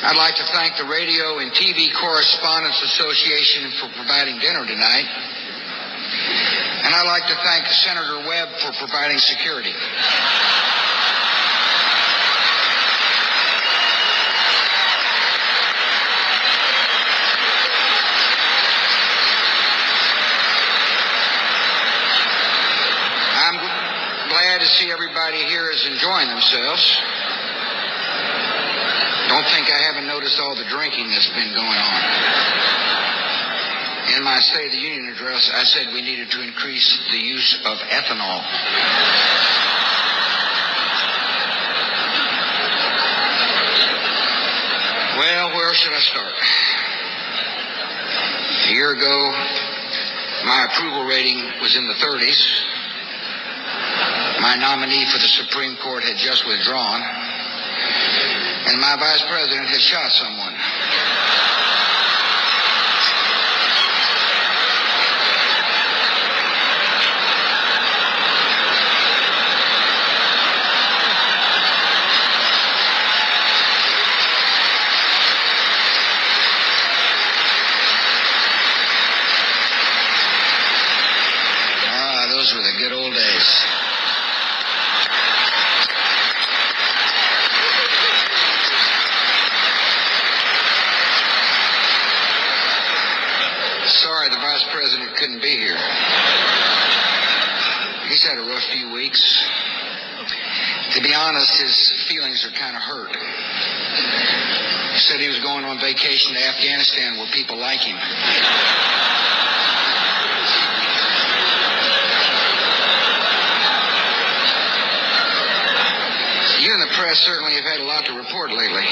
I'd like to thank the Radio and TV Correspondents Association for providing dinner tonight. And I'd like to thank Senator Webb for providing security. I'm glad to see everybody here is enjoying themselves. Don't think I haven't noticed all the drinking that's been going on. In my State of the Union address, I said we needed to increase the use of ethanol. Well, where should I start? A year ago, my approval rating was in the 30s. My nominee for the Supreme Court had just withdrawn. And my vice president had shot someone. Those were the good old days. Sorry, the vice president couldn't be here. He's had a rough few weeks. To be honest, his feelings are kind of hurt. He said he was going on vacation to Afghanistan where people like him. You and the press certainly have had a lot to report lately.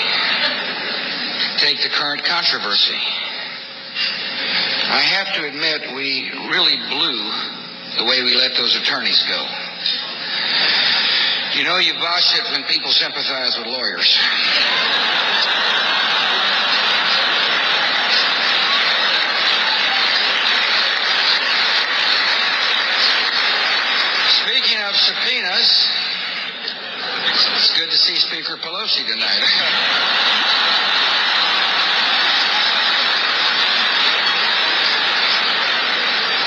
Take the current controversy. I have to admit, we really blew the way we let those attorneys go. You know, you botch it when people sympathize with lawyers. Speaking of subpoenas, it's good to see Speaker Pelosi tonight.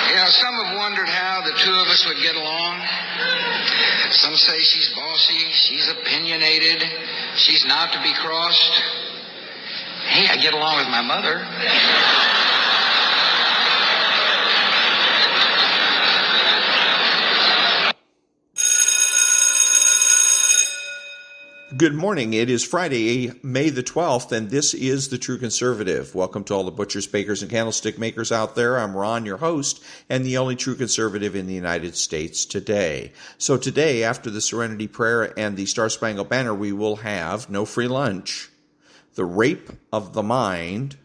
You know, some have wondered how the two of us would get along. Some say she's bossy, she's opinionated, she's not to be crossed. Hey, I get along with my mother. Good morning. It is Friday, May the 12th, and this is The True Conservative. Welcome to all the butchers, bakers, and candlestick makers out there. I'm Ron, your host, and the only true conservative in the United States today. So today, after the Serenity Prayer and the Star-Spangled Banner, we will have no free lunch, the rape of the mind,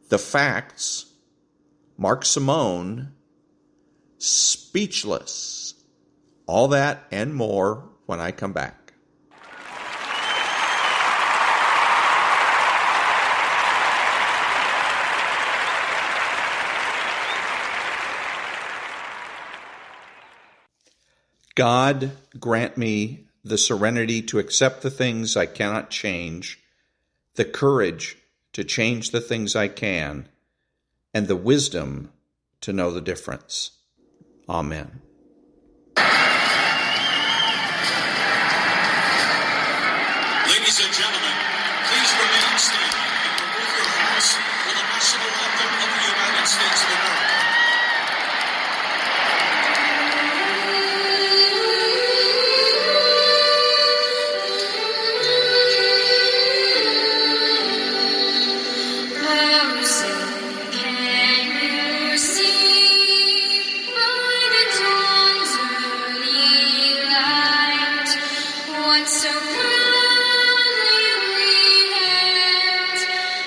the facts, Mark-Simone, speechless, all that and more when I come back. God, grant me the serenity to accept the things I cannot change, the courage to change the things I can, and the wisdom to know the difference. Amen. Ladies and gentlemen, please remain standing and remove your hats for the national anthem of the United States of America. So proudly we hailed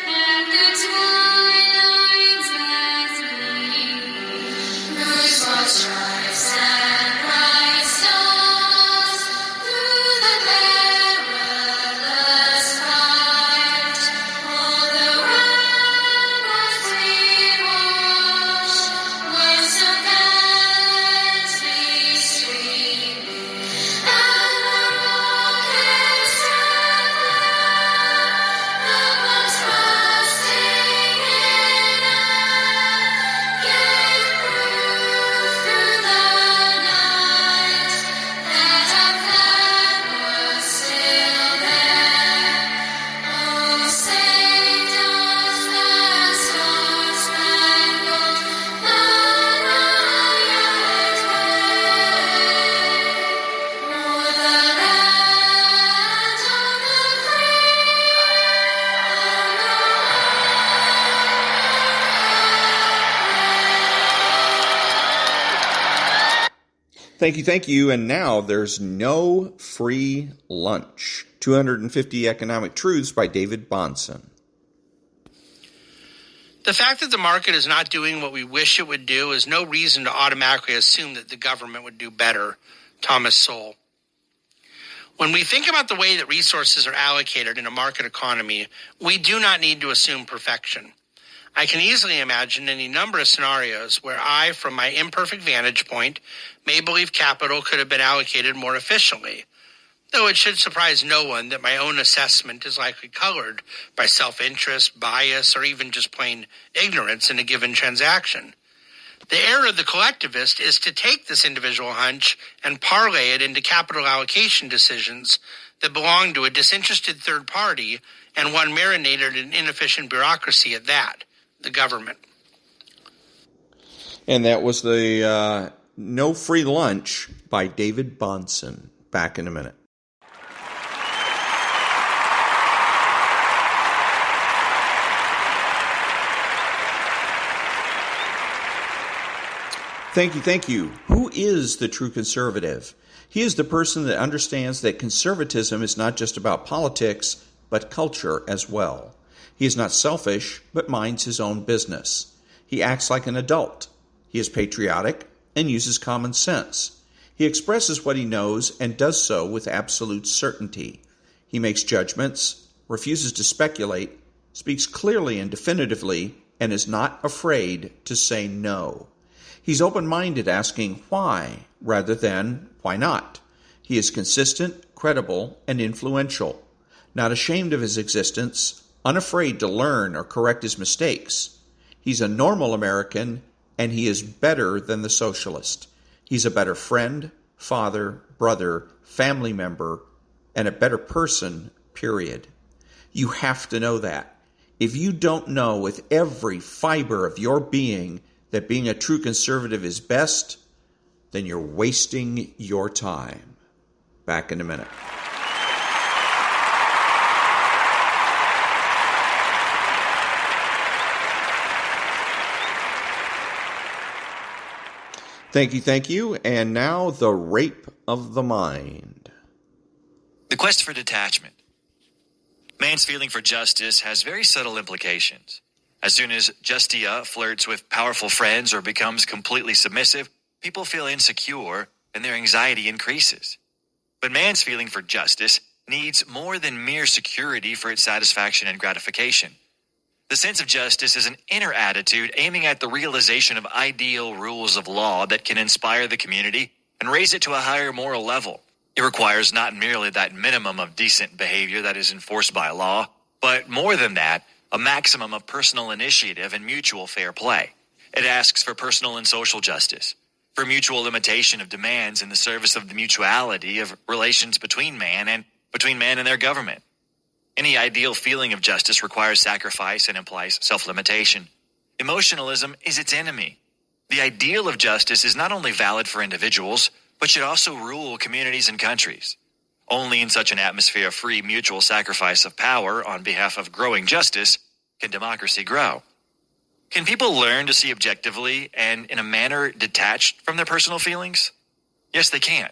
at the Thank you. And now there's no free lunch. 250 Economic Truths by David-Bahnsen. The fact that the market is not doing what we wish it would do is no reason to automatically assume that the government would do better. Thomas Sowell. When we think about the way that resources are allocated in a market economy, we do not need to assume perfection. I can easily imagine any number of scenarios where I, from my imperfect vantage point, may believe capital could have been allocated more efficiently, though it should surprise no one that my own assessment is likely colored by self-interest, bias, or even just plain ignorance in a given transaction. The error of the collectivist is to take this individual hunch and parlay it into capital allocation decisions that belong to a disinterested third party and one marinated in inefficient bureaucracy at that, the government. And that was the No Free Lunch by David-Bahnsen. Back in a minute. Thank you. Who is the true conservative? He is the person that understands that conservatism is not just about politics, but culture as well. He is not selfish, but minds his own business. He acts like an adult. He is patriotic and uses common sense. He expresses what he knows and does so with absolute certainty. He makes judgments, refuses to speculate, speaks clearly and definitively, and is not afraid to say no. He's open-minded, asking why rather than why not. He is consistent, credible, and influential, not ashamed of his existence, unafraid to learn or correct his mistakes. He's a normal American, and he is better than the socialist. He's a better friend, father, brother, family member, and a better person, period. You have to know that. If you don't know with every fiber of your being that being a true conservative is best, then you're wasting your time. Back in a minute. Thank you. And now the rape of the mind. The quest for detachment. Man's feeling for justice has very subtle implications. As soon as Justia flirts with powerful friends or becomes completely submissive, people feel insecure and their anxiety increases. But man's feeling for justice needs more than mere security for its satisfaction and gratification. The sense of justice is an inner attitude aiming at the realization of ideal rules of law that can inspire the community and raise it to a higher moral level. It requires not merely that minimum of decent behavior that is enforced by law, but more than that, a maximum of personal initiative and mutual fair play. It asks for personal and social justice, for mutual limitation of demands in the service of the mutuality of relations between man and their government. Any ideal feeling of justice requires sacrifice and implies self-limitation. Emotionalism is its enemy. The ideal of justice is not only valid for individuals, but should also rule communities and countries. Only in such an atmosphere of free mutual sacrifice of power on behalf of growing justice can democracy grow. Can people learn to see objectively and in a manner detached from their personal feelings? Yes, they can.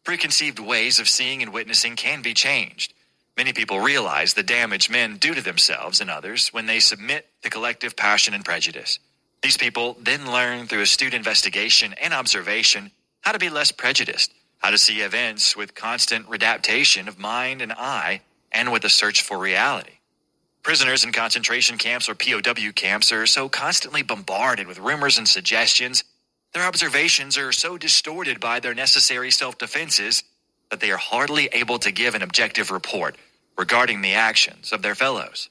Preconceived ways of seeing and witnessing can be changed. Many people realize the damage men do to themselves and others when they submit to collective passion and prejudice. These people then learn through astute investigation and observation how to be less prejudiced, how to see events with constant redaptation of mind and eye, and with a search for reality. Prisoners in concentration camps or POW camps are so constantly bombarded with rumors and suggestions, their observations are so distorted by their necessary self-defenses that they are hardly able to give an objective report regarding the actions of their fellows.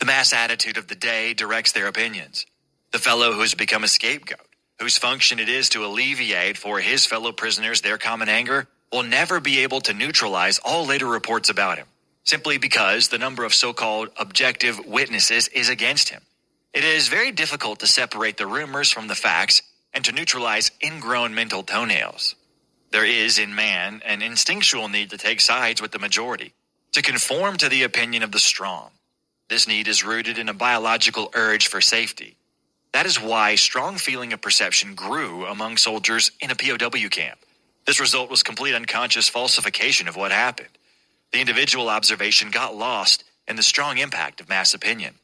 The mass attitude of the day directs their opinions. The fellow who has become a scapegoat, whose function it is to alleviate for his fellow prisoners their common anger, will never be able to neutralize all later reports about him, simply because the number of so-called objective witnesses is against him. It is very difficult to separate the rumors from the facts and to neutralize ingrown mental toenails. There is in man an instinctual need to take sides with the majority, to conform to the opinion of the strong. This need is rooted in a biological urge for safety. That is why strong feeling of perception grew among soldiers in a POW camp. This result was complete unconscious falsification of what happened. The individual observation got lost in the strong impact of mass opinion.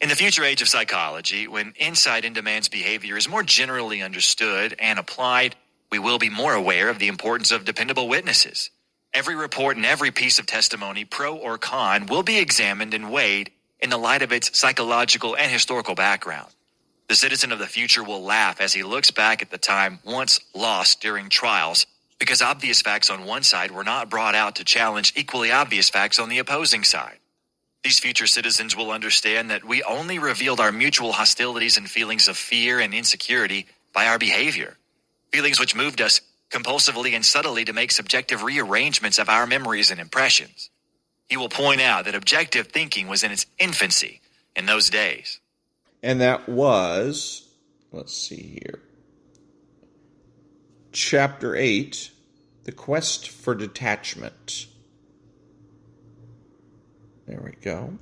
In the future age of psychology, when insight into man's behavior is more generally understood and applied, we will be more aware of the importance of dependable witnesses. Every report and every piece of testimony, pro or con, will be examined and weighed in the light of its psychological and historical background. The citizen of the future will laugh as he looks back at the time once lost during trials, because obvious facts on one side were not brought out to challenge equally obvious facts on the opposing side. These future citizens will understand that we only revealed our mutual hostilities and feelings of fear and insecurity by our behavior, feelings which moved us compulsively and subtly to make subjective rearrangements of our memories and impressions. He will point out that objective thinking was in its infancy in those days. And that was, let's see here, Chapter 8, The Quest for Detachment. There we go.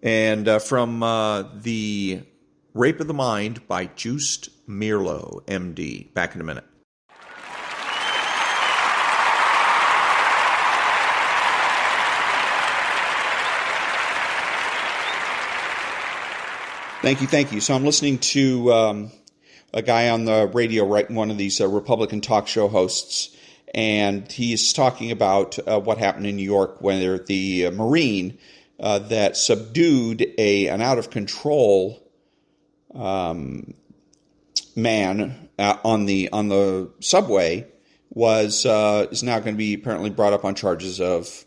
And from The Rape of the Mind by Joost-Meerlo, MD. Back in a minute. Thank you. So I'm listening to a guy on the radio, right? One of these Republican talk show hosts, and he's talking about what happened in New York when the Marine that subdued an out of control man on the subway is now going to be apparently brought up on charges of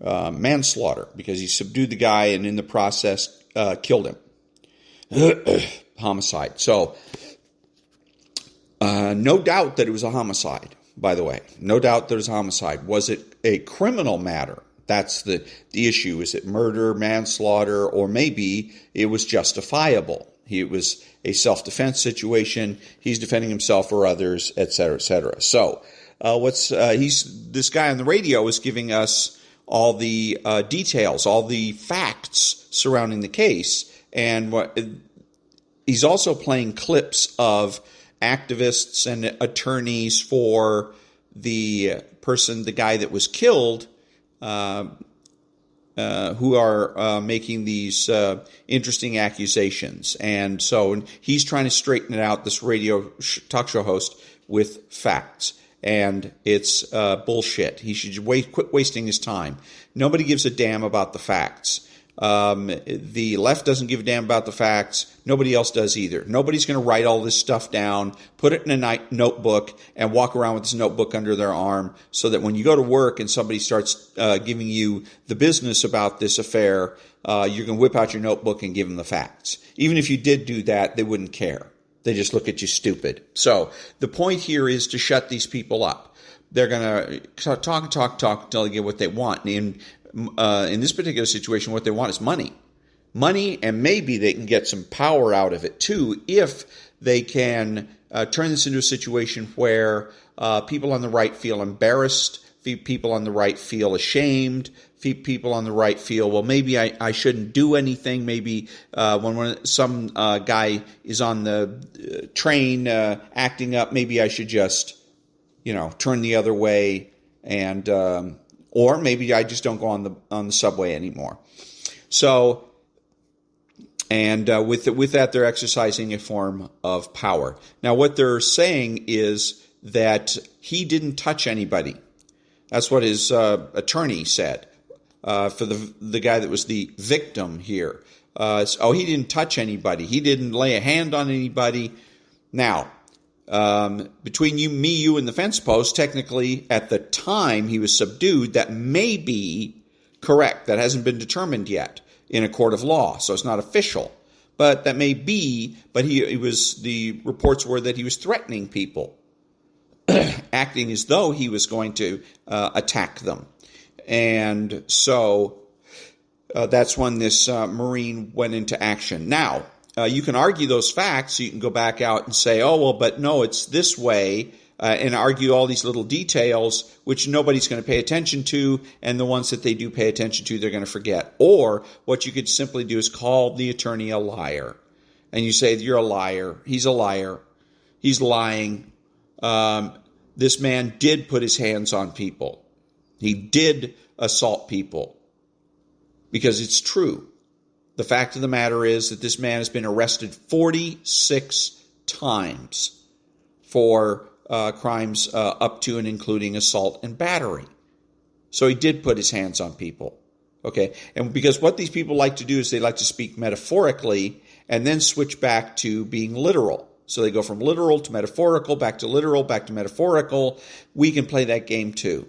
manslaughter because he subdued the guy and in the process killed him. Homicide. So, no doubt that it was a homicide, by the way. No doubt that it was a homicide. Was it a criminal matter? That's the issue. Is it murder, manslaughter, or maybe it was justifiable? It was a self-defense situation. He's defending himself or others, et cetera, et cetera. So, this guy on the radio is giving us all the details, all the facts surrounding the case. And he's also playing clips of activists and attorneys for the guy that was killed, who are making these interesting accusations. And so he's trying to straighten it out, this radio talk show host, with facts. And it's bullshit. He should quit wasting his time. Nobody gives a damn about the facts. The left doesn't give a damn about the facts. Nobody else does either. Nobody's going to write all this stuff down, put it in a notebook, and walk around with this notebook under their arm so that when you go to work and somebody starts giving you the business about this affair, you're going to whip out your notebook and give them the facts. Even if you did do that, they wouldn't care. They just look at you stupid. So the point here is to shut these people up. They're going to talk until they get what they want. And in this particular situation, what they want is money. Money, and maybe they can get some power out of it too if they can turn this into a situation where people on the right feel embarrassed, people on the right feel ashamed, people on the right feel, well, maybe I shouldn't do anything. Maybe when some guy is on the train acting up, maybe I should just, turn the other way and or maybe I just don't go on the subway anymore. So, and with that, they're exercising a form of power. Now, what they're saying is that he didn't touch anybody. That's what his attorney said for the guy that was the victim here. He didn't touch anybody. He didn't lay a hand on anybody. Now, between you, and the fence post, technically, at the time he was subdued, that may be correct. That hasn't been determined yet in a court of law, so it's not official. But that may be, but the reports were that he was threatening people, acting as though he was going to attack them. And so that's when this Marine went into action. Now, you can argue those facts. So you can go back out and say, but no, it's this way, and argue all these little details, which nobody's going to pay attention to, and the ones that they do pay attention to, they're going to forget. Or what you could simply do is call the attorney a liar. and you say you're a liar, he's a liar, he's lying. This man did put his hands on people. He did assault people, because it's true. The fact of the matter is that this man has been arrested 46 times for crimes up to and including assault and battery. So he did put his hands on people. Okay, and because what these people like to do is they like to speak metaphorically and then switch back to being literal. So they go from literal to metaphorical, back to literal, back to metaphorical. We can play that game too,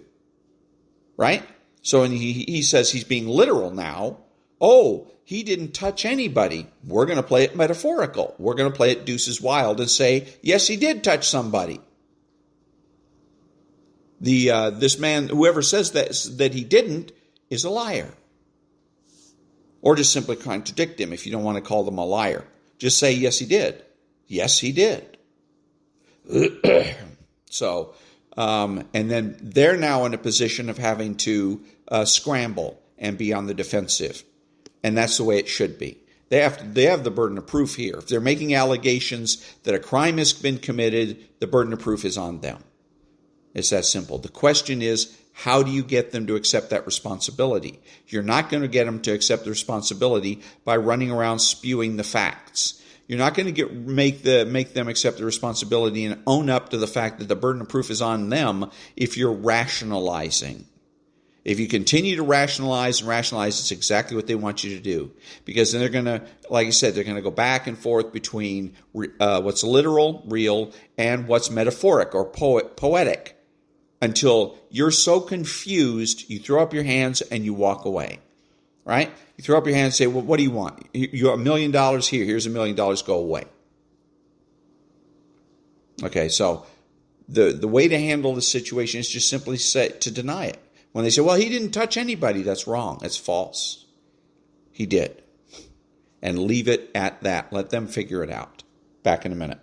right? So when he says he's being literal now, oh, he didn't touch anybody. We're going to play it metaphorical. We're going to play it deuces wild and say, yes, he did touch somebody. This man, whoever says that he didn't, is a liar. Or just simply contradict him if you don't want to call them a liar. Just say, yes, he did. Yes, he did. So, and then they're now in a position of having to scramble and be on the defensive. And that's the way it should be. They have the burden of proof here. If they're making allegations that a crime has been committed, the burden of proof is on them. It's that simple. The question is, how do you get them to accept that responsibility? You're not going to get them to accept the responsibility by running around spewing the facts. You're not going to make them accept the responsibility and own up to the fact that the burden of proof is on them if you're rationalizing. If you continue to rationalize, it's exactly what they want you to do. Because then they're going to, like I said, they're going to go back and forth between what's literal, real, and what's metaphoric or poetic, until you're so confused, you throw up your hands and you walk away, right? You throw up your hands and say, well, what do you want? You have $1 million here. Here's $1 million. Go away. Okay, so the way to handle the situation is just simply to deny it. When they say, well, he didn't touch anybody, that's wrong. That's false. He did. And leave it at that. Let them figure it out. Back in a minute.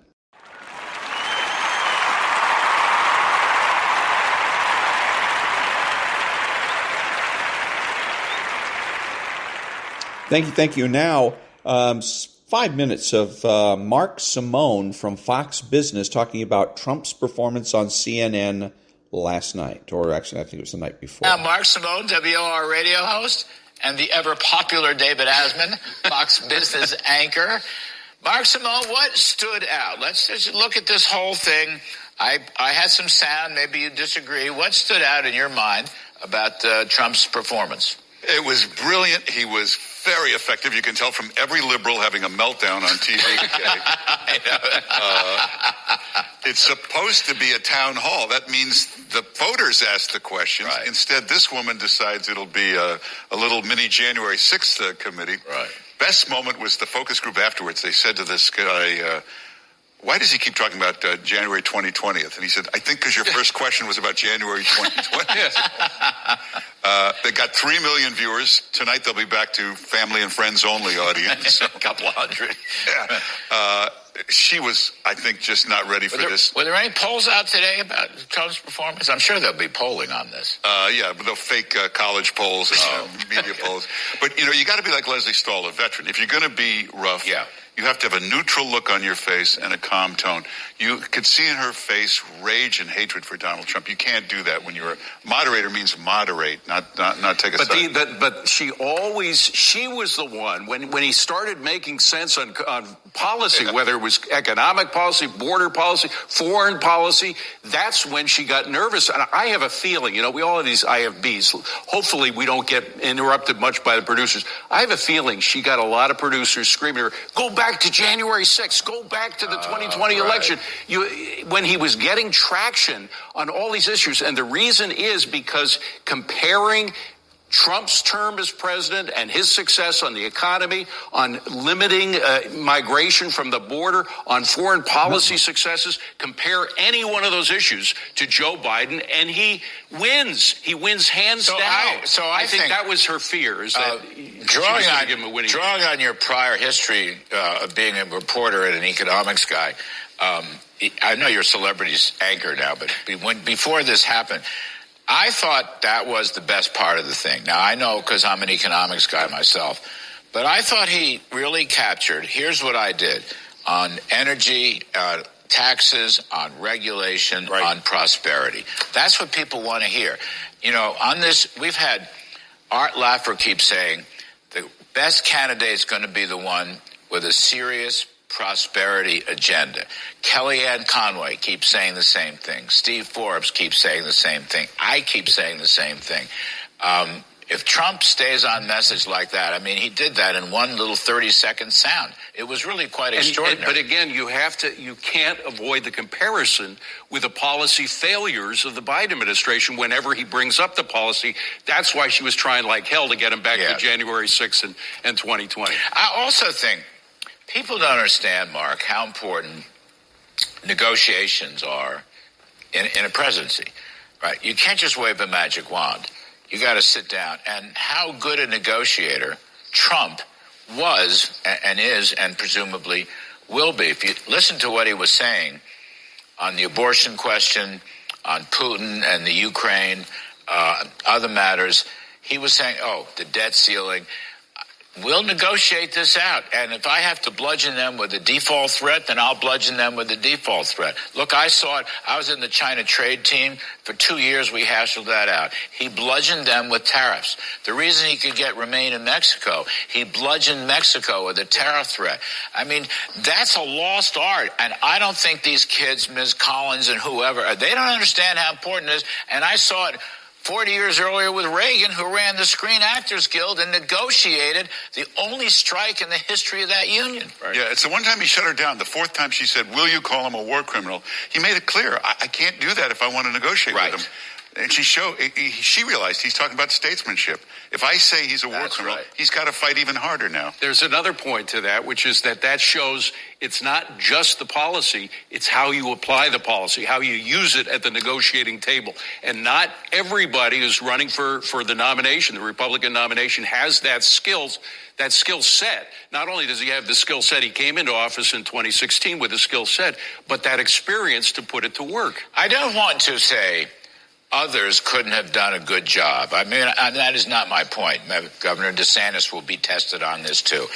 Thank you. Now, 5 minutes of Mark-Simone from Fox Business talking about Trump's performance on CNN last night, or actually I think it was the night before. Mark-Simone, WOR radio host, and the ever-popular David-Bahnsen, Fox Business anchor. Mark-Simone, what stood out? Let's just look at this whole thing. I had some sound, maybe you disagree. What stood out in your mind about Trump's performance? It was brilliant. He was very effective. You can tell from every liberal having a meltdown on TV today. It's supposed to be a town hall. That means the voters ask the questions. Right. Instead, this woman decides it'll be a little mini January 6th committee. Right. Best moment was the focus group afterwards. They said to this guy, why does he keep talking about January 2020? And he said, I think because your first question was about January 2020. They got 3 million viewers. Tonight they'll be back to family and friends only audience. A couple hundred. Yeah. She was, I think, just not ready for this. Were there any polls out today about Trump's performance? I'm sure there'll be polling on this. Yeah, but they'll fake college polls and media polls. But, you got to be like Leslie Stahl, a veteran. If you're going to be rough, you have to have a neutral look on your face and a calm tone. You could see in her face rage and hatred for Donald Trump. You can't do that when you're a moderator. Means moderate, not take a side. But she was the one when he started making sense on policy, whether it was economic policy, border policy, foreign policy. That's when she got nervous. And I have a feeling, we all have these IFBs. Hopefully we don't get interrupted much by the producers. I have a feeling she got a lot of producers screaming at her, go back to January 6th, go back to the 2020 election. When he was getting traction on all these issues, and the reason is because comparing Trump's term as president and his success on the economy, on limiting migration from the border, on foreign policy successes, compare any one of those issues to Joe Biden, and he wins. He wins hands down. I think that was her fear, is that drawing on your prior history of being a reporter and an economics guy. I know you're a celebrity's anchor now, but before this happened, I thought that was the best part of the thing. Now, I know because I'm an economics guy myself, But I thought he really captured, here's what I did, on energy, taxes, on regulation, on prosperity. That's what people want to hear. You know, on this, we've had Art Laffer keep saying the best candidate is going to be the one with a serious prosperity agenda. Kellyanne Conway keeps saying the same thing. Steve Forbes keeps saying the same thing. I keep saying the same thing. If Trump stays on message like that, I mean, he did that in one little 30-second sound. It was really quite extraordinary. But again, you can't avoid the comparison with the policy failures of the Biden administration whenever he brings up the policy. That's why she was trying like hell to get him back to January 6th and 2020. I also think people don't understand, Mark, how important negotiations are in a presidency. Right? You can't just wave a magic wand. You got to sit down. And how good a negotiator Trump was and is and presumably will be. If you listen to what he was saying on the abortion question, on Putin and the Ukraine, other matters, he was saying, the debt ceiling, we'll negotiate this out. And if I have to bludgeon them with a default threat, then I'll bludgeon them with a default threat. Look, I saw it. I was in the China trade team. For 2 years, we hassled that out. He bludgeoned them with tariffs. The reason he could remain in Mexico, he bludgeoned Mexico with a tariff threat. I mean, that's a lost art. And I don't think these kids, Ms. Collins and whoever, they don't understand how important it is. And I saw it 40 years earlier with Reagan, who ran the Screen Actors Guild and negotiated the only strike in the history of that union. Right. Yeah, it's the one time he shut her down. The fourth time she said, will you call him a war criminal? He made it clear, I can't do that if I want to negotiate with him. And she realized he's talking about statesmanship. If I say he's a war criminal, he's got to fight even harder now. There's another point to that, which is that shows it's not just the policy, it's how you apply the policy, how you use it at the negotiating table. And not everybody who's running for the nomination, the Republican nomination, has that skill set. Not only does he have the skill set, he came into office in 2016 with a skill set, but that experience to put it to work. I don't want to say others couldn't have done a good job. I mean, that is not my point. Governor DeSantis will be tested on this too.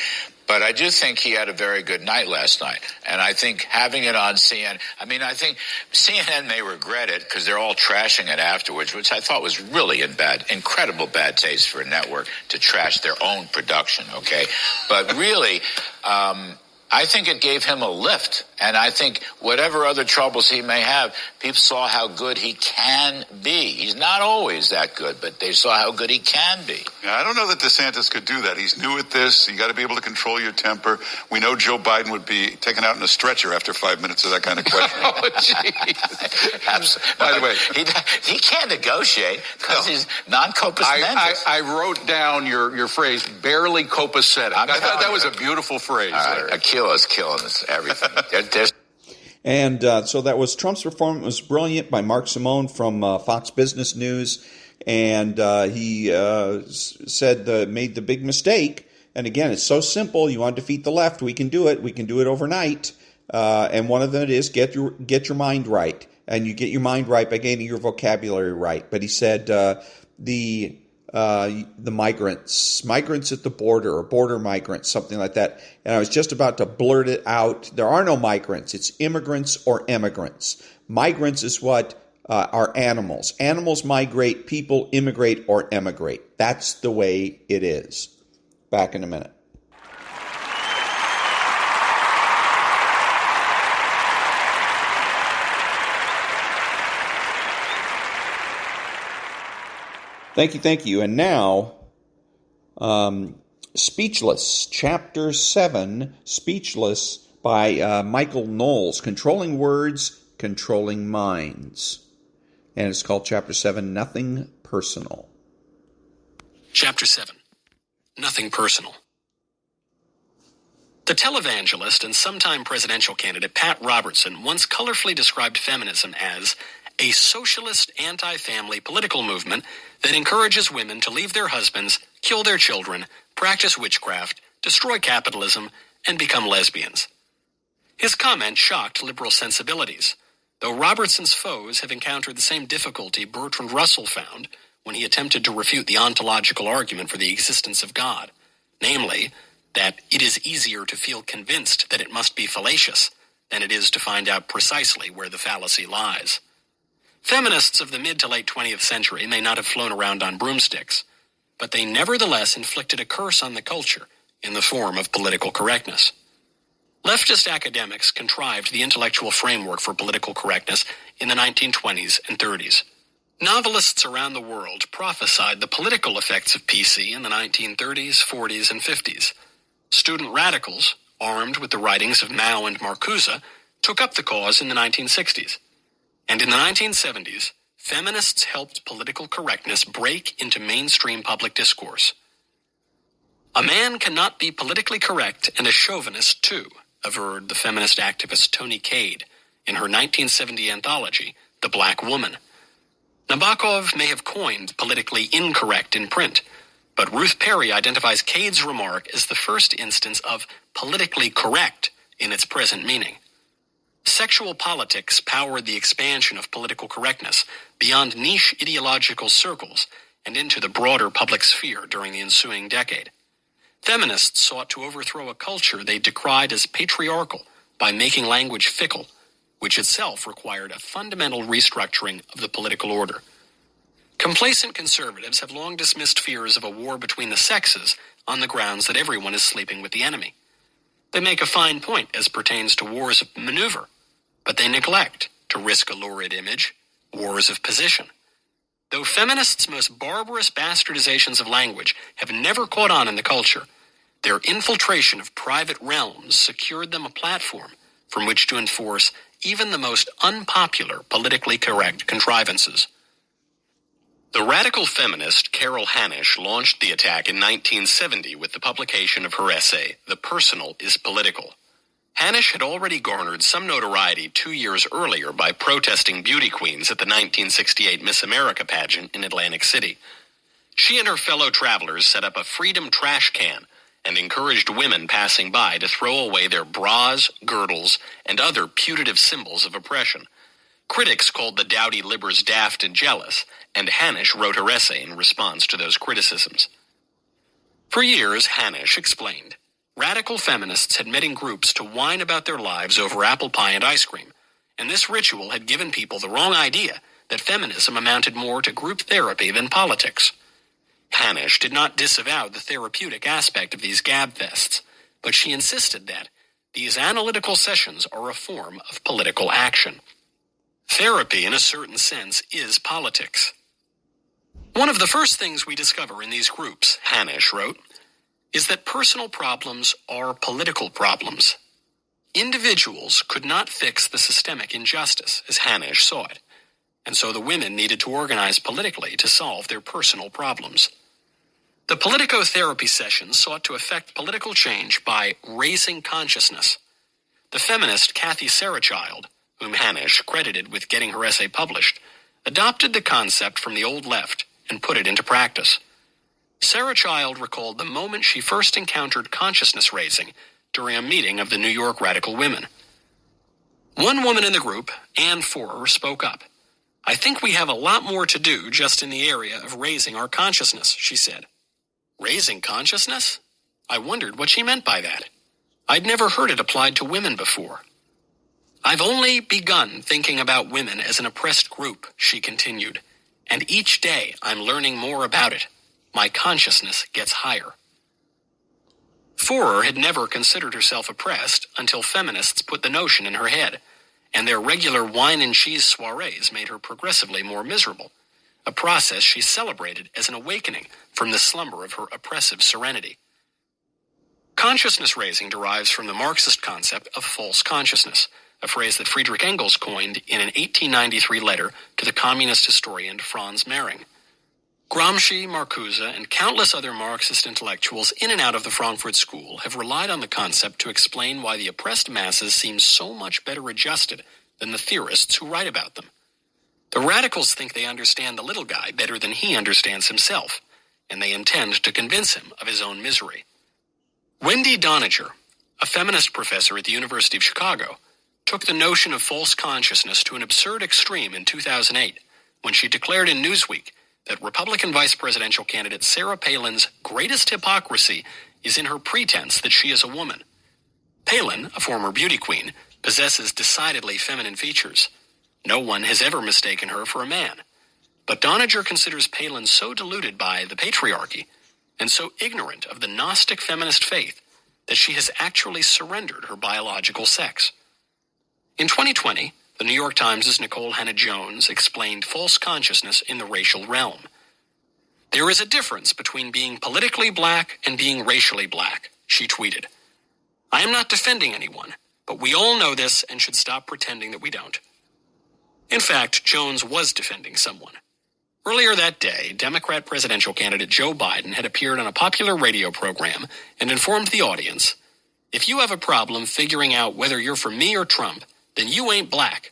But I do think he had a very good night last night. And I think having it on CNN, I think CNN may regret it because they're all trashing it afterwards, which I thought was really incredible bad taste for a network to trash their own production, okay? But really, I think it gave him a lift. And I think whatever other troubles he may have, people saw how good he can be. He's not always that good, but they saw how good he can be. Yeah, I don't know that DeSantis could do that. He's new at this. You got to be able to control your temper. We know Joe Biden would be taken out in a stretcher after 5 minutes of that kind of question. By the way, he can't negotiate because he's non-compos mentis. I wrote down your phrase, barely copacetic. I thought that was a beautiful phrase. Right. Aquila's killing us, everything. And so that was Trump's performance was brilliant by Mark-Simone from Fox Business News. And he said made the big mistake. And again, it's so simple. You want to defeat the left. We can do it. We can do it overnight. And one of them is get your mind right. And you get your mind right by getting your vocabulary right. But he said the migrants at the border, or border migrants, something like that. And I was just about to blurt it out. There are no migrants. It's immigrants or emigrants. Migrants is what are animals. Animals migrate. People immigrate or emigrate. That's the way it is. Back in a minute. Thank you. And now, Speechless, Chapter 7, Speechless by Michael-Knowles, Controlling Words, Controlling Minds. And it's called Chapter 7, Nothing Personal. Chapter 7, Nothing Personal. The televangelist and sometime presidential candidate Pat Robertson once colorfully described feminism as a socialist anti-family political movement that encourages women to leave their husbands, kill their children, practice witchcraft, destroy capitalism, and become lesbians. His comment shocked liberal sensibilities, though Robertson's foes have encountered the same difficulty Bertrand Russell found when he attempted to refute the ontological argument for the existence of God, namely, that it is easier to feel convinced that it must be fallacious than it is to find out precisely where the fallacy lies. Feminists of the mid to late 20th century may not have flown around on broomsticks, but they nevertheless inflicted a curse on the culture in the form of political correctness. Leftist academics contrived the intellectual framework for political correctness in the 1920s and 30s. Novelists around the world prophesied the political effects of PC in the 1930s, 40s, and 50s. Student radicals, armed with the writings of Mao and Marcuse, took up the cause in the 1960s. And in the 1970s, feminists helped political correctness break into mainstream public discourse. A man cannot be politically correct and a chauvinist too, averred the feminist activist Toni Cade in her 1970 anthology, The Black Woman. Nabokov may have coined politically incorrect in print, but Ruth Perry identifies Cade's remark as the first instance of politically correct in its present meaning. Sexual politics powered the expansion of political correctness beyond niche ideological circles and into the broader public sphere during the ensuing decade. Feminists sought to overthrow a culture they decried as patriarchal by making language fickle, which itself required a fundamental restructuring of the political order. Complacent conservatives have long dismissed fears of a war between the sexes on the grounds that everyone is sleeping with the enemy. They make a fine point as pertains to wars of maneuver, but they neglect to risk a lurid image, wars of position. Though feminists' most barbarous bastardizations of language have never caught on in the culture, their infiltration of private realms secured them a platform from which to enforce even the most unpopular politically correct contrivances. The radical feminist Carol Hanisch launched the attack in 1970 with the publication of her essay, The Personal is Political. Hanisch had already garnered some notoriety 2 years earlier by protesting beauty queens at the 1968 Miss America pageant in Atlantic City. She and her fellow travelers set up a freedom trash can and encouraged women passing by to throw away their bras, girdles, and other putative symbols of oppression. Critics called the dowdy libbers daft and jealous, and Hanisch wrote her essay in response to those criticisms. For years, Hanisch explained, radical feminists had met in groups to whine about their lives over apple pie and ice cream, and this ritual had given people the wrong idea that feminism amounted more to group therapy than politics. Hanisch did not disavow the therapeutic aspect of these gabfests, but she insisted that these analytical sessions are a form of political action. Therapy, in a certain sense, is politics. One of the first things we discover in these groups, Hanisch wrote, is that personal problems are political problems. Individuals could not fix the systemic injustice, as Hanisch saw it, and so the women needed to organize politically to solve their personal problems. The politicotherapy sessions sought to effect political change by raising consciousness. The feminist Kathy Sarachild, whom Hanisch credited with getting her essay published, adopted the concept from the old left and put it into practice. Sarachild recalled the moment she first encountered consciousness raising during a meeting of the New York Radical Women. One woman in the group, Ann Forer, spoke up. "I think we have a lot more to do just in the area of raising our consciousness," she said. Raising consciousness? I wondered what she meant by that. I'd never heard it applied to women before. "I've only begun thinking about women as an oppressed group," she continued, "and each day I'm learning more about it. My consciousness gets higher." Forer had never considered herself oppressed until feminists put the notion in her head, and their regular wine and cheese soirees made her progressively more miserable, a process she celebrated as an awakening from the slumber of her oppressive serenity. Consciousness raising derives from the Marxist concept of false consciousness, a phrase that Friedrich Engels coined in an 1893 letter to the communist historian Franz Mehring. Gramsci, Marcuse, and countless other Marxist intellectuals in and out of the Frankfurt School have relied on the concept to explain why the oppressed masses seem so much better adjusted than the theorists who write about them. The radicals think they understand the little guy better than he understands himself, and they intend to convince him of his own misery. Wendy Doniger, a feminist professor at the University of Chicago, took the notion of false consciousness to an absurd extreme in 2008 when she declared in Newsweek that Republican vice presidential candidate Sarah Palin's greatest hypocrisy is in her pretense that she is a woman. Palin, a former beauty queen, possesses decidedly feminine features. No one has ever mistaken her for a man. But Doniger considers Palin so deluded by the patriarchy and so ignorant of the Gnostic feminist faith that she has actually surrendered her biological sex. In 2020, the New York Times' Nicole Hannah-Jones explained false consciousness in the racial realm. There is a difference between being politically black and being racially black, she tweeted. I am not defending anyone, but we all know this and should stop pretending that we don't. In fact, Jones was defending someone. Earlier that day, Democrat presidential candidate Joe Biden had appeared on a popular radio program and informed the audience, if you have a problem figuring out whether you're for me or Trump, then you ain't black.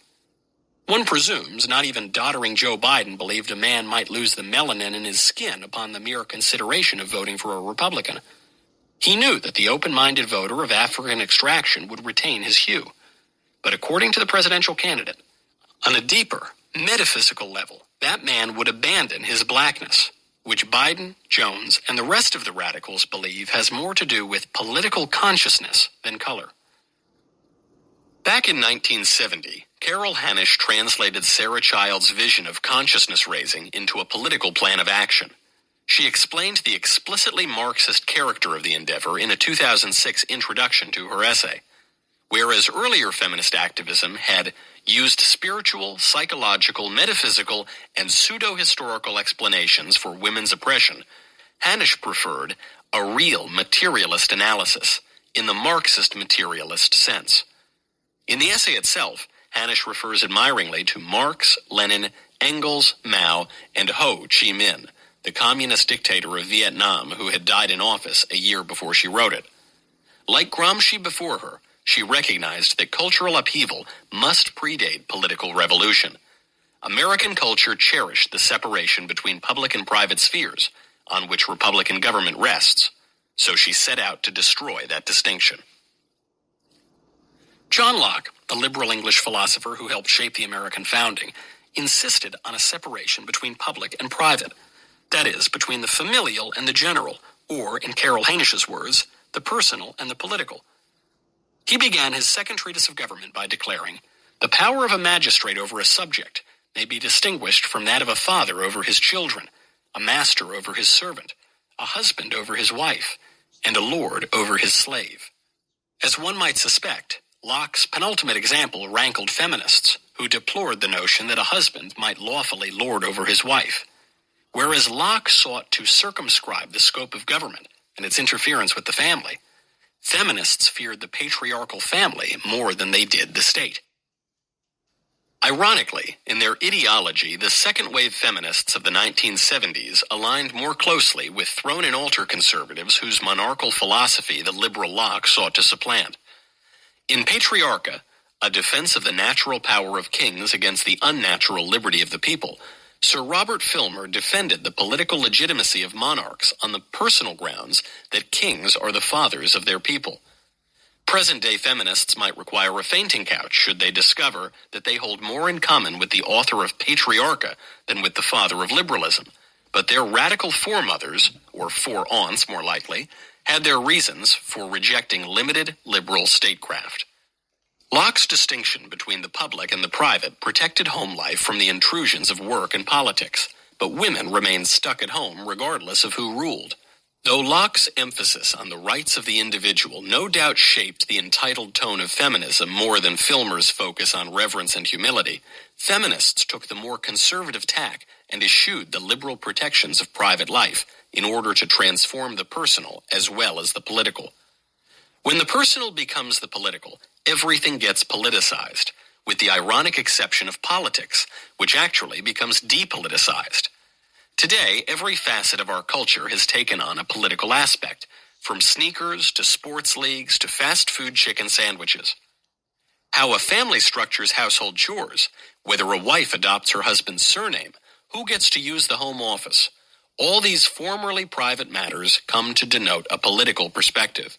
One presumes not even doddering Joe Biden believed a man might lose the melanin in his skin upon the mere consideration of voting for a Republican. He knew that the open-minded voter of African extraction would retain his hue. But according to the presidential candidate, on a deeper, metaphysical level, that man would abandon his blackness, which Biden, Jones, and the rest of the radicals believe has more to do with political consciousness than color. Back in 1970, Carol Hanisch translated Sarah Child's vision of consciousness raising into a political plan of action. She explained the explicitly Marxist character of the endeavor in a 2006 introduction to her essay. Whereas earlier feminist activism had used spiritual, psychological, metaphysical, and pseudo-historical explanations for women's oppression, Hanisch preferred a real materialist analysis in the Marxist materialist sense. In the essay itself, Hanisch refers admiringly to Marx, Lenin, Engels, Mao, and Ho Chi Minh, the communist dictator of Vietnam who had died in office a year before she wrote it. Like Gramsci before her, she recognized that cultural upheaval must predate political revolution. American culture cherished the separation between public and private spheres, on which Republican government rests, so she set out to destroy that distinction. John Locke, the liberal English philosopher who helped shape the American founding, insisted on a separation between public and private, that is, between the familial and the general, or, in Carol Hanisch's words, the personal and the political. He began his second treatise of government by declaring, the power of a magistrate over a subject may be distinguished from that of a father over his children, a master over his servant, a husband over his wife, and a lord over his slave. As one might suspect, Locke's penultimate example rankled feminists who deplored the notion that a husband might lawfully lord over his wife. Whereas Locke sought to circumscribe the scope of government and its interference with the family, feminists feared the patriarchal family more than they did the state. Ironically, in their ideology, the second-wave feminists of the 1970s aligned more closely with throne-and-altar conservatives whose monarchical philosophy the liberal Locke sought to supplant. In Patriarcha, a defense of the natural power of kings against the unnatural liberty of the people, Sir Robert Filmer defended the political legitimacy of monarchs on the personal grounds that kings are the fathers of their people. Present-day feminists might require a fainting couch should they discover that they hold more in common with the author of Patriarcha than with the father of liberalism, but their radical foremothers, or fore-aunts more likely, had their reasons for rejecting limited liberal statecraft. Locke's distinction between the public and the private protected home life from the intrusions of work and politics, but women remained stuck at home regardless of who ruled. Though Locke's emphasis on the rights of the individual no doubt shaped the entitled tone of feminism more than Filmer's focus on reverence and humility, feminists took the more conservative tack and eschewed the liberal protections of private life in order to transform the personal as well as the political. When the personal becomes the political, everything gets politicized, with the ironic exception of politics, which actually becomes depoliticized. Today, every facet of our culture has taken on a political aspect, from sneakers to sports leagues to fast food chicken sandwiches. How a family structures household chores, whether a wife adopts her husband's surname, who gets to use the home office, all these formerly private matters come to denote a political perspective.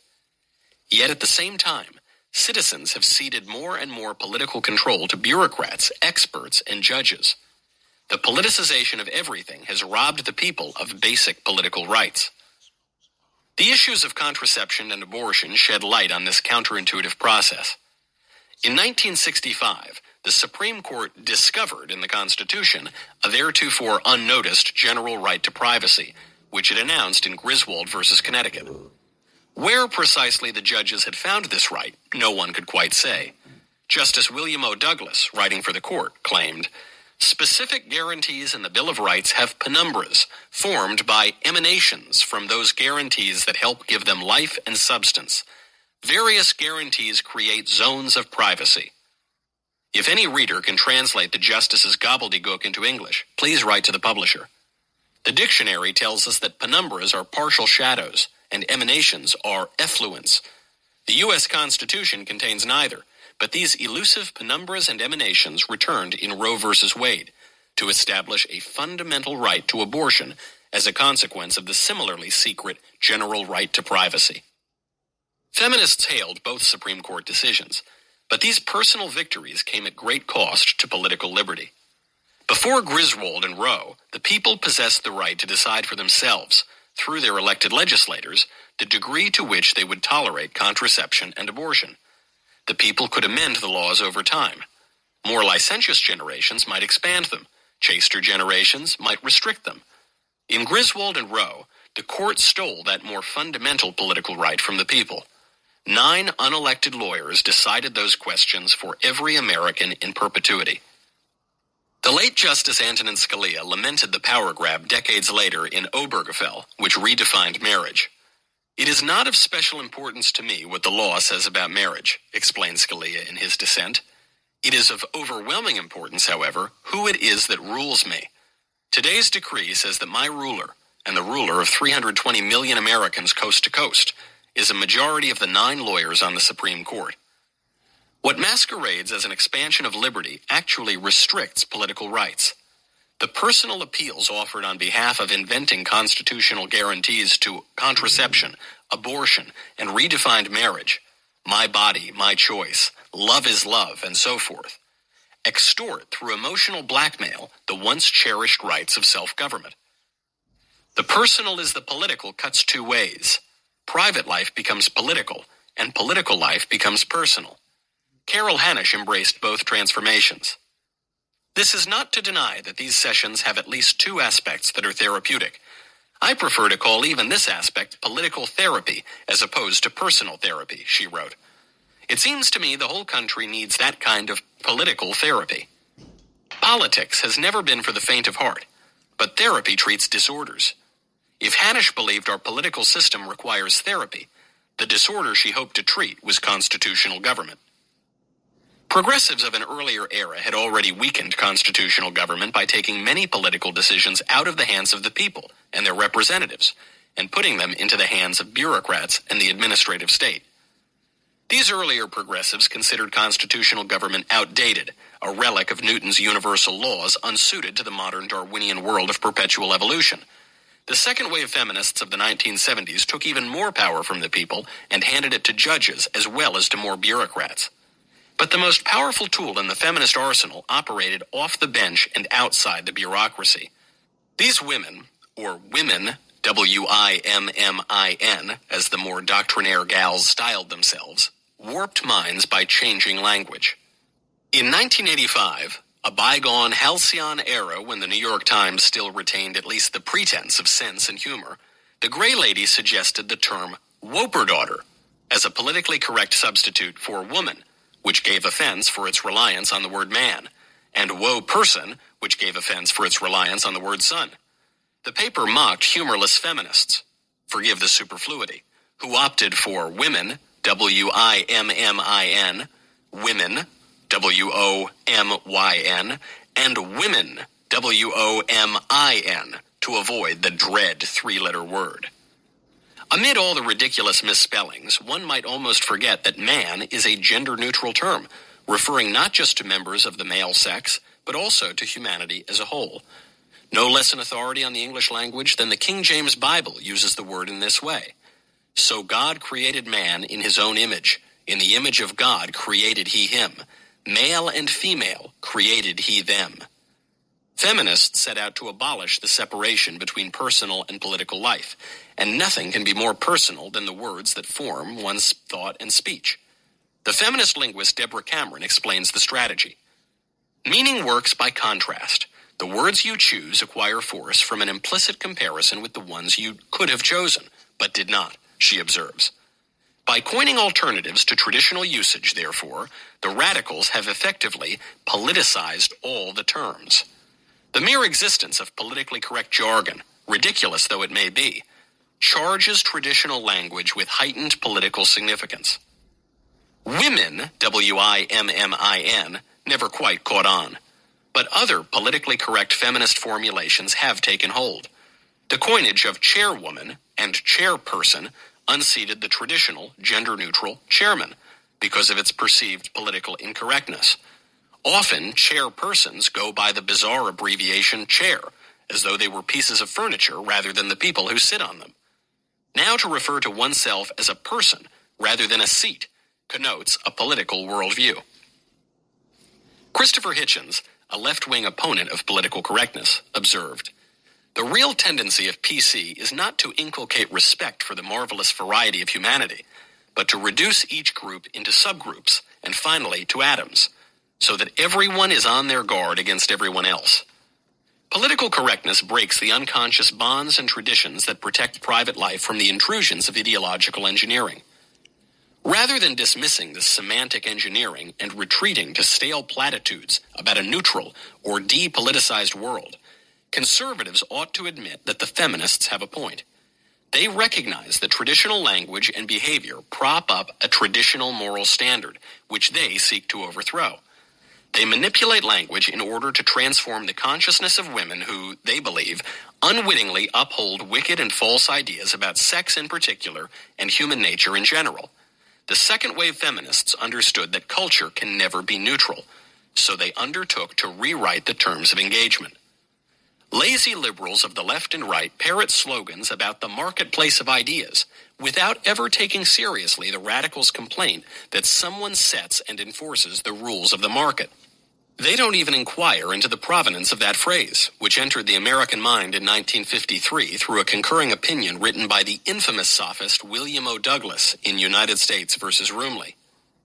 Yet at the same time, citizens have ceded more and more political control to bureaucrats, experts, and judges. The politicization of everything has robbed the people of basic political rights. The issues of contraception and abortion shed light on this counterintuitive process. In 1965, the Supreme Court discovered in the Constitution a theretofore unnoticed general right to privacy, which it announced in Griswold versus Connecticut. Where precisely the judges had found this right, no one could quite say. Justice William O. Douglas, writing for the court, claimed, "Specific guarantees in the Bill of Rights have penumbras formed by emanations from those guarantees that help give them life and substance. Various guarantees create zones of privacy." If any reader can translate the justice's gobbledygook into English, please write to the publisher. The dictionary tells us that penumbras are partial shadows and emanations are effluents. The U.S. Constitution contains neither, but these elusive penumbras and emanations returned in Roe v. Wade to establish a fundamental right to abortion as a consequence of the similarly secret general right to privacy. Feminists hailed both Supreme Court decisions, but these personal victories came at great cost to political liberty. Before Griswold and Roe, the people possessed the right to decide for themselves, through their elected legislators, the degree to which they would tolerate contraception and abortion. The people could amend the laws over time. More licentious generations might expand them. Chaster generations might restrict them. In Griswold and Roe, the court stole that more fundamental political right from the people. 9 unelected lawyers decided those questions for every American in perpetuity. The late Justice Antonin Scalia lamented the power grab decades later in Obergefell, which redefined marriage. "It is not of special importance to me what the law says about marriage," explained Scalia in his dissent. "It is of overwhelming importance, however, who it is that rules me. Today's decree says that my ruler, and the ruler of 320 million Americans coast to coast, is a majority of the 9 lawyers on the Supreme Court. What masquerades as an expansion of liberty actually restricts political rights. The personal appeals offered on behalf of inventing constitutional guarantees to contraception, abortion, and redefined marriage, my body, my choice, love is love, and so forth, extort through emotional blackmail the once cherished rights of self-government. The personal is the political cuts 2 ways. Private life becomes political, and political life becomes personal. Carol Hanisch embraced both transformations. This is not to deny that these sessions have at least 2 aspects that are therapeutic. I prefer to call even this aspect political therapy as opposed to personal therapy, she wrote. It seems to me the whole country needs that kind of political therapy. Politics has never been for the faint of heart, but therapy treats disorders. If Hanisch believed our political system requires therapy, the disorder she hoped to treat was constitutional government. Progressives of an earlier era had already weakened constitutional government by taking many political decisions out of the hands of the people and their representatives, and putting them into the hands of bureaucrats and the administrative state. These earlier progressives considered constitutional government outdated, a relic of Newton's universal laws unsuited to the modern Darwinian world of perpetual evolution. The second wave feminists of the 1970s took even more power from the people and handed it to judges as well as to more bureaucrats. But the most powerful tool in the feminist arsenal operated off the bench and outside the bureaucracy. These women, or women, W-I-M-M-I-N, as the more doctrinaire gals styled themselves, warped minds by changing language. In 1985, a bygone halcyon era when the New York Times still retained at least the pretense of sense and humor, the Gray Lady suggested the term "whoperdaughter" as a politically correct substitute for woman, which gave offense for its reliance on the word man, and woe person, which gave offense for its reliance on the word son. The paper mocked humorless feminists, forgive the superfluity, who opted for women, W-I-M-M-I-N, women, W-O-M-Y-N, and women, W-O-M-I-N, to avoid the dread 3-letter word. Amid all the ridiculous misspellings, one might almost forget that man is a gender-neutral term, referring not just to members of the male sex, but also to humanity as a whole. No less an authority on the English language than the King James Bible uses the word in this way. So God created man in his own image. In the image of God created he him. Male and female created he them. Feminists set out to abolish the separation between personal and political life, and nothing can be more personal than the words that form one's thought and speech. The feminist linguist Deborah Cameron explains the strategy. Meaning works by contrast. The words you choose acquire force from an implicit comparison with the ones you could have chosen, but did not, she observes. By coining alternatives to traditional usage, therefore, the radicals have effectively politicized all the terms. The mere existence of politically correct jargon, ridiculous though it may be, charges traditional language with heightened political significance. Women, W-I-M-M-I-N, never quite caught on, but other politically correct feminist formulations have taken hold. The coinage of chairwoman and chairperson unseated the traditional, gender-neutral chairman because of its perceived political incorrectness. Often, chairpersons go by the bizarre abbreviation chair, as though they were pieces of furniture rather than the people who sit on them. Now to refer to oneself as a person rather than a seat connotes a political worldview. Christopher Hitchens, a left-wing opponent of political correctness, observed, "The real tendency of PC is not to inculcate respect for the marvelous variety of humanity, but to reduce each group into subgroups and finally to atoms, so that everyone is on their guard against everyone else. Political correctness breaks the unconscious bonds and traditions that protect private life from the intrusions of ideological engineering. Rather than dismissing this semantic engineering and retreating to stale platitudes about a neutral or depoliticized world, conservatives ought to admit that the feminists have a point. They recognize that traditional language and behavior prop up a traditional moral standard, which they seek to overthrow. They manipulate language in order to transform the consciousness of women who, they believe, unwittingly uphold wicked and false ideas about sex in particular and human nature in general. The second-wave feminists understood that culture can never be neutral, so they undertook to rewrite the terms of engagement. Lazy liberals of the left and right parrot slogans about the marketplace of ideas without ever taking seriously the radicals' complaint that someone sets and enforces the rules of the market. They don't even inquire into the provenance of that phrase, which entered the American mind in 1953 through a concurring opinion written by the infamous sophist William O. Douglas in United States versus Roomley.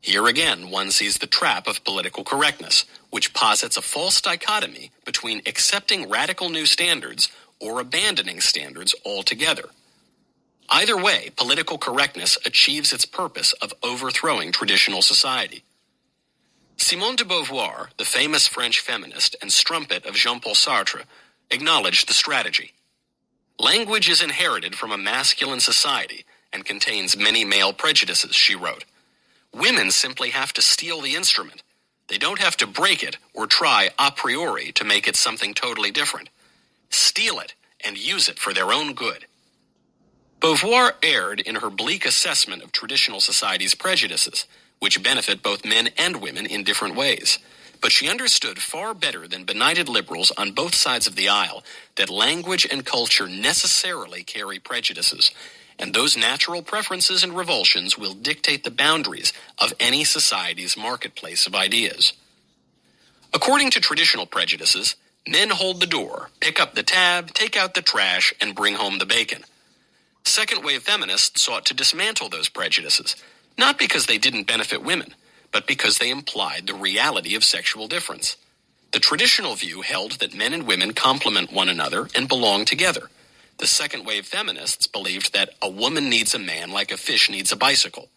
Here again, one sees the trap of political correctness, which posits a false dichotomy between accepting radical new standards or abandoning standards altogether. Either way, political correctness achieves its purpose of overthrowing traditional society. Simone de Beauvoir, the famous French feminist and strumpet of Jean-Paul Sartre, acknowledged the strategy. Language is inherited from a masculine society and contains many male prejudices, she wrote. Women simply have to steal the instrument. They don't have to break it or try a priori to make it something totally different. Steal it and use it for their own good. Beauvoir erred in her bleak assessment of traditional society's prejudices, which benefit both men and women in different ways. But she understood far better than benighted liberals on both sides of the aisle that language and culture necessarily carry prejudices, and those natural preferences and revulsions will dictate the boundaries of any society's marketplace of ideas. According to traditional prejudices, men hold the door, pick up the tab, take out the trash, and bring home the bacon. Second-wave feminists sought to dismantle those prejudices, not because they didn't benefit women, but because they implied the reality of sexual difference. The traditional view held that men and women complement one another and belong together. The second-wave feminists believed that a woman needs a man like a fish needs a bicycle.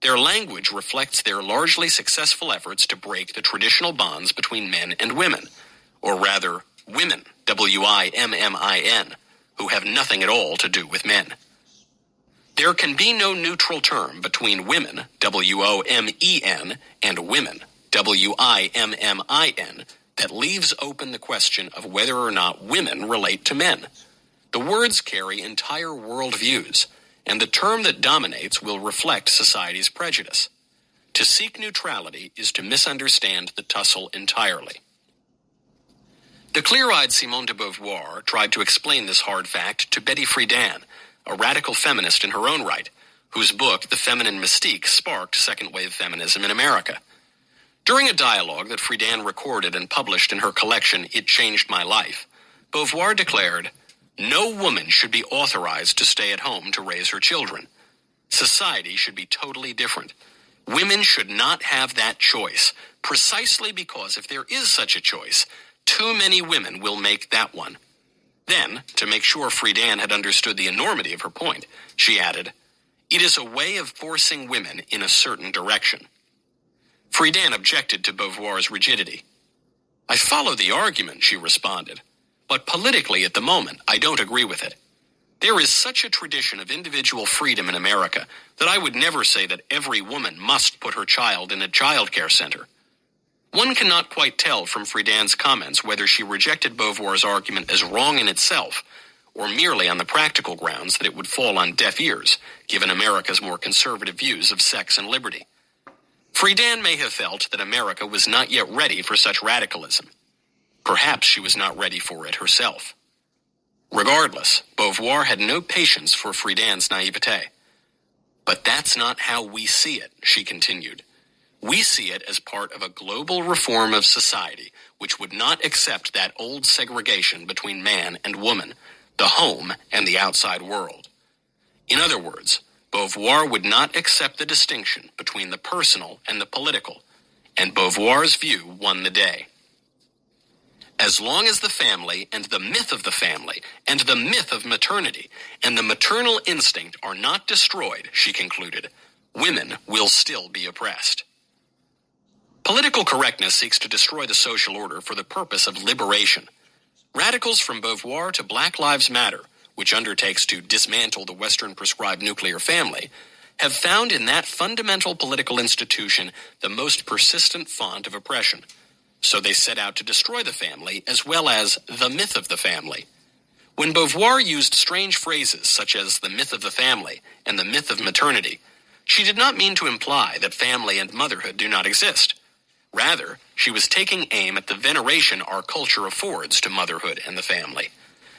Their language reflects their largely successful efforts to break the traditional bonds between men and women, or rather, women, W-I-M-M-I-N, who have nothing at all to do with men. There can be no neutral term between women, W-O-M-E-N, and women, W-I-M-M-I-N, that leaves open the question of whether or not women relate to men. The words carry entire worldviews, and the term that dominates will reflect society's prejudice. To seek neutrality is to misunderstand the tussle entirely. The clear-eyed Simone de Beauvoir tried to explain this hard fact to Betty Friedan, a radical feminist in her own right, whose book, The Feminine Mystique, sparked second-wave feminism in America. During a dialogue that Friedan recorded and published in her collection, It Changed My Life, Beauvoir declared, "No woman should be authorized to stay at home to raise her children. Society should be totally different. Women should not have that choice, precisely because if there is such a choice, too many women will make that one." Then, to make sure Friedan had understood the enormity of her point, she added, "It is a way of forcing women in a certain direction." Friedan objected to Beauvoir's rigidity. "I follow the argument," she responded, "but politically at the moment I don't agree with it. There is such a tradition of individual freedom in America that I would never say that every woman must put her child in a child care center." One cannot quite tell from Friedan's comments whether she rejected Beauvoir's argument as wrong in itself, or merely on the practical grounds that it would fall on deaf ears, given America's more conservative views of sex and liberty. Friedan may have felt that America was not yet ready for such radicalism. Perhaps she was not ready for it herself. Regardless, Beauvoir had no patience for Friedan's naivete. "But that's not how we see it," she continued. "We see it as part of a global reform of society which would not accept that old segregation between man and woman, the home and the outside world. In other words, Beauvoir would not accept the distinction between the personal and the political, and Beauvoir's view won the day. As long as the family and the myth of the family and the myth of maternity and the maternal instinct are not destroyed," she concluded, "women will still be oppressed." Political correctness seeks to destroy the social order for the purpose of liberation. Radicals from Beauvoir to Black Lives Matter, which undertakes to dismantle the Western prescribed nuclear family, have found in that fundamental political institution the most persistent font of oppression. So they set out to destroy the family as well as the myth of the family. When Beauvoir used strange phrases such as the myth of the family and the myth of maternity, she did not mean to imply that family and motherhood do not exist. Rather, she was taking aim at the veneration our culture affords to motherhood and the family.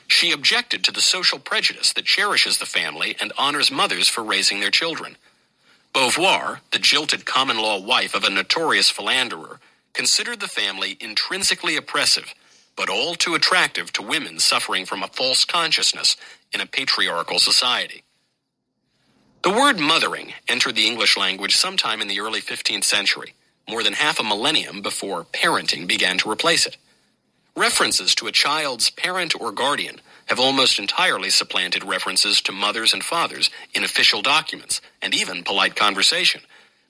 She objected to the social prejudice that cherishes the family and honors mothers for raising their children. Beauvoir, the jilted common-law wife of a notorious philanderer, considered the family intrinsically oppressive, but all too attractive to women suffering from a false consciousness in a patriarchal society. The word mothering entered the English language sometime in the early 15th century, more than half a millennium before parenting began to replace it. References to a child's parent or guardian have almost entirely supplanted references to mothers and fathers in official documents and even polite conversation,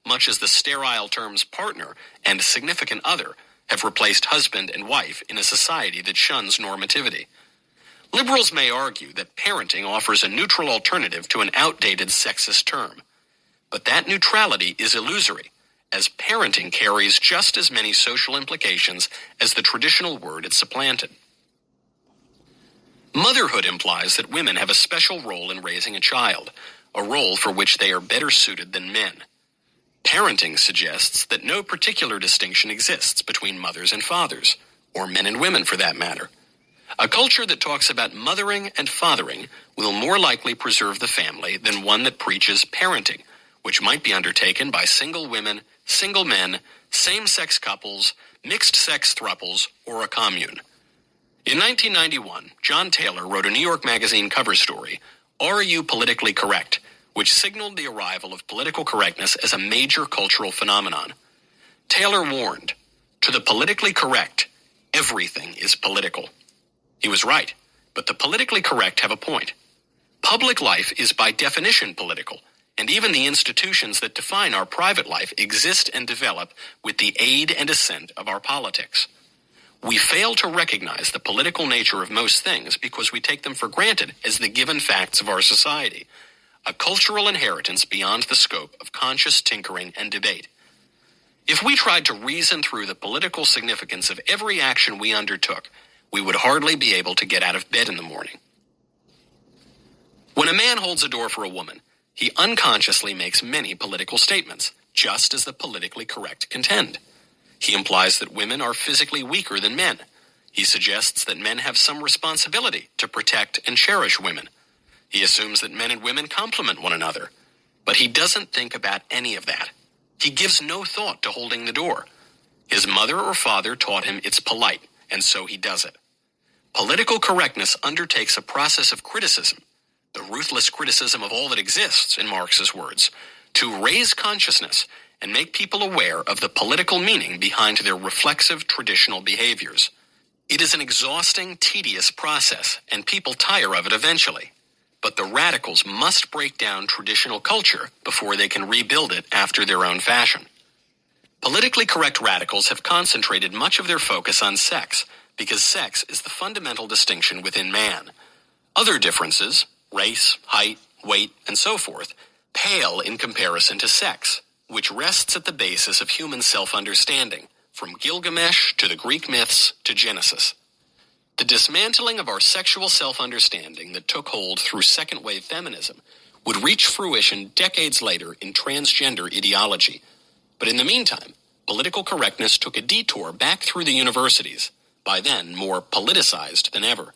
much as the sterile terms partner and significant other have replaced husband and wife in a society that shuns normativity. Liberals may argue that parenting offers a neutral alternative to an outdated sexist term, but that neutrality is illusory, as parenting carries just as many social implications as the traditional word it supplanted. Motherhood implies that women have a special role in raising a child, a role for which they are better suited than men. Parenting suggests that no particular distinction exists between mothers and fathers, or men and women for that matter. A culture that talks about mothering and fathering will more likely preserve the family than one that preaches parenting, which might be undertaken by single women, single men, same-sex couples, mixed-sex thruples, or a commune. In 1991, John Taylor wrote a New York Magazine cover story, "Are You Politically Correct?", which signaled the arrival of political correctness as a major cultural phenomenon. Taylor warned, "To the politically correct, everything is political." He was right, but the politically correct have a point. Public life is by definition political, and even the institutions that define our private life exist and develop with the aid and assent of our politics. We fail to recognize the political nature of most things because we take them for granted as the given facts of our society, a cultural inheritance beyond the scope of conscious tinkering and debate. If we tried to reason through the political significance of every action we undertook, we would hardly be able to get out of bed in the morning. When a man holds a door for a woman, he unconsciously makes many political statements, just as the politically correct contend. He implies that women are physically weaker than men. He suggests that men have some responsibility to protect and cherish women. He assumes that men and women complement one another. But he doesn't think about any of that. He gives no thought to holding the door. His mother or father taught him it's polite, and so he does it. Political correctness undertakes a process of criticism, the ruthless criticism of all that exists, in Marx's words, to raise consciousness and make people aware of the political meaning behind their reflexive traditional behaviors. It is an exhausting, tedious process, and people tire of it eventually. But the radicals must break down traditional culture before they can rebuild it after their own fashion. Politically correct radicals have concentrated much of their focus on sex, because sex is the fundamental distinction within man. Other differences, race, height, weight, and so forth, pale in comparison to sex, which rests at the basis of human self-understanding, from Gilgamesh to the Greek myths to Genesis. The dismantling of our sexual self-understanding that took hold through second-wave feminism would reach fruition decades later in transgender ideology. But in the meantime, political correctness took a detour back through the universities, by then more politicized than ever.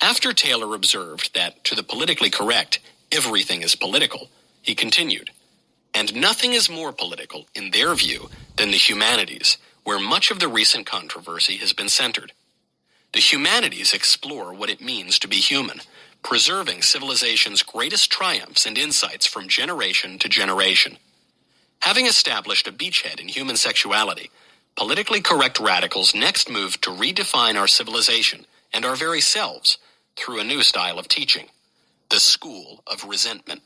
After Taylor observed that, to the politically correct, everything is political, he continued, and nothing is more political, in their view, than the humanities, where much of the recent controversy has been centered. The humanities explore what it means to be human, preserving civilization's greatest triumphs and insights from generation to generation. Having established a beachhead in human sexuality, politically correct radicals next moved to redefine our civilization and our very selves through a new style of teaching, the school of resentment.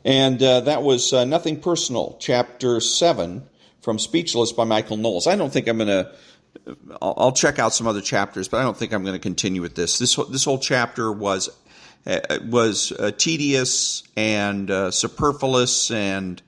And that was Nothing Personal, Chapter 7, from Speechless by Michael-Knowles. I don't think I'm going to... I'll check out some other chapters, but I don't think I'm going to continue with this. This whole chapter was tedious and superfluous and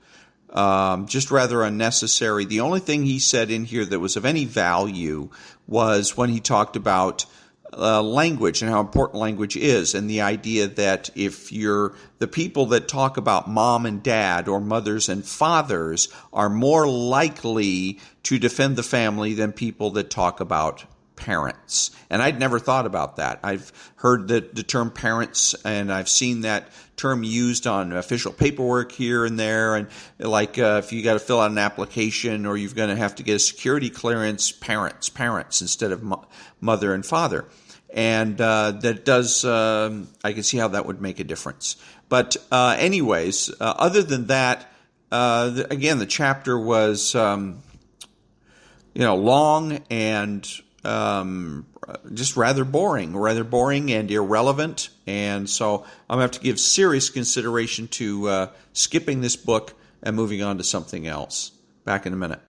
just rather unnecessary. The only thing he said in here that was of any value was when he talked about language and how important language is, and the idea that if you're the people that talk about mom and dad or mothers and fathers are more likely to defend the family than people that talk about parents. And I'd never thought about that. I've heard the term parents, and I've seen that term used on official paperwork here and there, and like if you got to fill out an application or you're going to have to get a security clearance, parents instead of mother and father. And that does, I can see how that would make a difference. But anyways, other than that, again, the chapter was, long and just rather boring and irrelevant. And so I'm going to have to give serious consideration to skipping this book and moving on to something else. Back in a minute.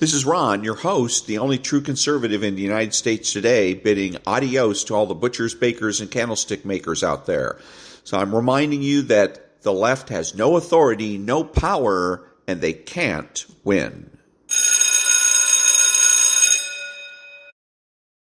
This is Ron, your host, the only true conservative in the United States today, bidding adios to all the butchers, bakers, and candlestick makers out there. So I'm reminding you that the left has no authority, no power, and they can't win.